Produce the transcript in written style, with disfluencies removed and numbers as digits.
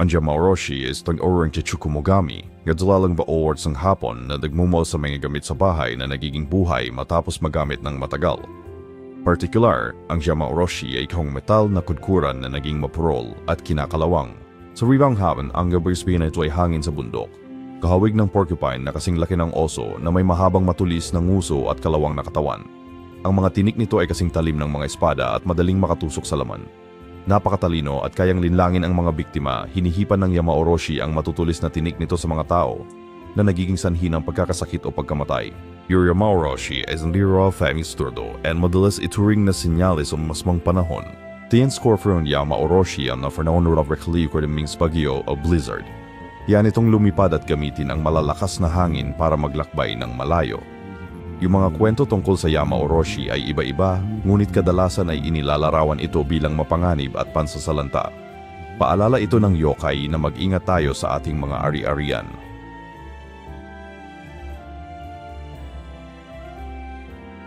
Ang Yamaoroshi is itong orang Chichukumogami, gadalalang baoord sang hapon na nagmumol sa mga gamit sa bahay na nagiging buhay matapos magamit ng matagal. Partikular, ang Yamaoroshi ay kahong metal na kudkuran na naging mapurol at kinakalawang. Sa ribang hapon, ang gabrispin na ito ay hangin sa bundok. Kahawig ng porcupine na kasing laki ng oso na may mahabang matulis na nguso at kalawang na katawan. Ang mga tinik nito ay kasing talim ng mga espada at madaling makatusok sa laman. Napakatalino at kayang linlangin ang mga biktima, hinihipan ng Yamaoroshi ang matutulis na tinik nito sa mga tao na nagiging sanhi ng pagkakasakit o pagkamatay. Your Yamaoroshi is hindi raw famisturdo and madalas ituring na sinyalis o masmang panahon. Tiyan score for ang Yamaoroshi ang nafarnaon of rekli ko ng Mings Bagyo o Blizzard. Yan itong lumipad at gamitin ang malalakas na hangin para maglakbay ng malayo. Yung mga kwento tungkol sa Yamaoroshi ay iba-iba, ngunit kadalasan ay inilalarawan ito bilang mapanganib at pansasalanta. Paalala ito ng yokai na mag-ingat tayo sa ating mga ari-arian.